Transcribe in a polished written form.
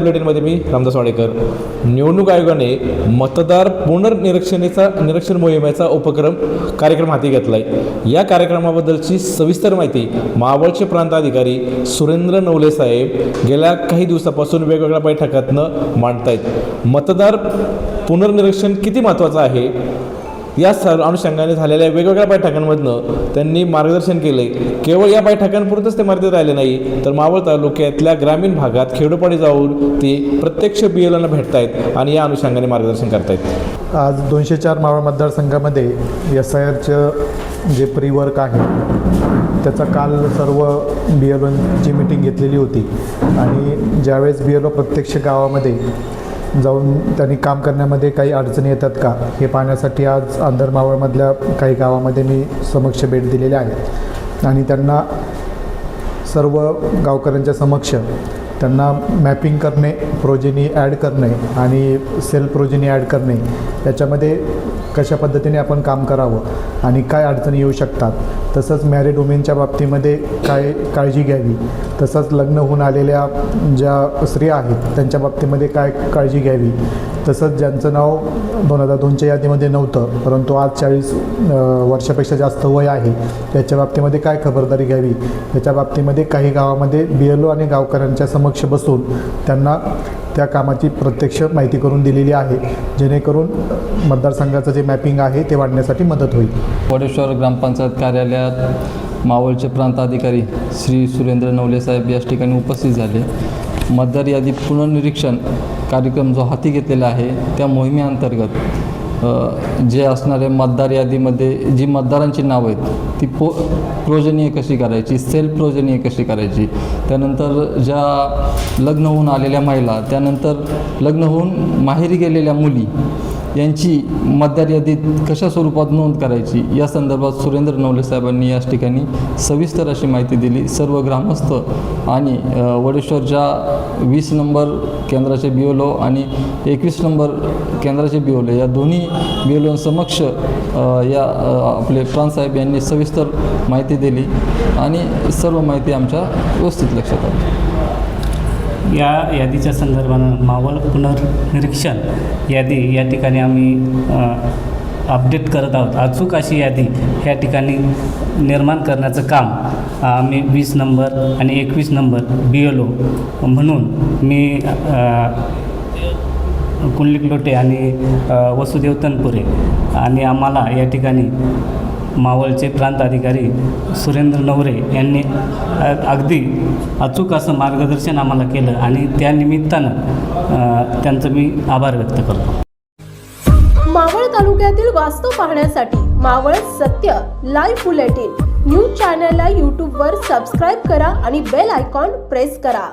बुलेटिनमध्ये मी रामदास वाडेकर. निवडणूक आयोगाने मतदार निरीक्षण मोहिमेचा कार्यक्रम हाती घेतला आहे. या कार्यक्रमाबद्दलची सविस्तर माहिती मावळचे प्रांत अधिकारी सुरेंद्र नवले साहेब गेल्या काही दिवसापासून वेगवेगळ्या बैठकातनं मांडतायत. मतदार पुनर्निरीक्षण किती महत्त्वाचं आहे या अनुषंगाने झालेल्या वेगवेगळ्या बैठकांमधनं त्यांनी मार्गदर्शन केले. केवळ या बैठकांपुरतंच ते मर्यादित राहिले नाही, तर मावळ तालुक्यातल्या ग्रामीण भागात खेडोपाडी जाऊन ते प्रत्यक्ष BLOना भेटतायत आणि या अनुषंगाने मार्गदर्शन करतायत. आज 204 मावळ मतदारसंघामध्ये SIRचं जे प्री वर्क आहे त्याचा काल सर्व BLOंची मीटिंग घेतलेली होती आणि ज्यावेळेस BLO प्रत्यक्ष गावामध्ये जाऊन त्यांनी काम करण्यामध्ये काही अडचणी येतात का हे पाहण्यासाठी आज अंदर मावळमधल्या काही गावामध्ये मी समक्ष भेट दिलेल्या आहेत आणि त्यांना सर्व गावकऱ्यांच्या समक्ष त्यांना मॅपिंग करणे, प्रोजेनी ॲड करणे आणि सेल्फ प्रोजेनी ॲड करणे याच्यामध्ये कशा पद्धतीने आपण काम करावं आणि काय अडचणी येऊ शकतात, तसंच मॅरिड वुमेनच्या बाबतीमध्ये काय काळजी घ्यावी, तसंच लग्न होऊन आलेल्या ज्या स्त्रिया आहेत त्यांच्या बाबतीमध्ये काय काळजी घ्यावी, तसंच ज्यांचं नाव 2002च्या यादीमध्ये नव्हतं परंतु आज 40 वर्षापेक्षा जास्त वय आहे त्याच्या बाबतीमध्ये काय खबरदारी घ्यावी, याच्या बाबतीमध्ये काही गावामध्ये BLO आणि गावकऱ्यांच्या समक्ष बसून त्यांना त्या कामाची प्रत्यक्ष माहिती करून दिलेली आहे, जेणेकरून मतदारसंघाचं जे मॅपिंग आहे ते वाढण्यासाठी मदत होईल. वडेश्वर ग्रामपंचायत कार्यालयात मावळचे प्रांत अधिकारी श्री सुरेंद्र नवले साहेब याच ठिकाणी उपस्थित झाले. मतदार यादी पुनर्निरीक्षण कार्यक्रम जो हाती घेतलेला आहे त्या मोहिमेअंतर्गत जे असणारे मतदार यादीमध्ये जी मतदारांची नावं आहेत ती प्रोजनीय कशी करायची, सेल्फ प्रोजनीय कशी करायची, त्यानंतर ज्या लग्न होऊन आलेल्या महिला, त्यानंतर लग्न होऊन माहेरी गेलेल्या मुली यांची मतदार यादीत कशा स्वरूपात नोंद करायची या संदर्भात सुरेंद्र नवले साहेबांनी याच ठिकाणी सविस्तर अशी माहिती दिली. सर्व ग्रामस्थ आणि वडेश्वरच्या 20 नंबर केंद्राचे BLO आणि 21 नंबर केंद्राचे BLO या दोन्ही BLO समक्ष या आपले प्रांत साहेब यांनी सविस्तर माहिती दिली आणि सर्व माहिती आमच्या व्यवस्थित लक्षात आली. या यादीच्या संदर्भानं मावळ पुनर्निरीक्षण यादी या ठिकाणी आम्ही अपडेट करत आहोत. अचूक अशी यादी या ठिकाणी निर्माण करण्याचं काम आम्ही 20 नंबर आणि 21 नंबर BLO म्हणून मी कुंडलिक लोटे आणि वसुदेव तनपुरे आणि आम्हाला या ठिकाणी मावळचे प्रांत अधिकारी सुरेंद्र नवरे यांनी अगदी अचूक असं मार्गदर्शन आम्हाला केलं आणि त्या निमित्तानं त्यांचं मी आभार व्यक्त करतो. मावळ तालुक्यातील वास्तव पाहण्यासाठी मावळ सत्य लाईव्ह बुलेटिन न्यूज चॅनलला YouTubeवर सबस्क्राईब करा आणि बेल आयकॉन प्रेस करा.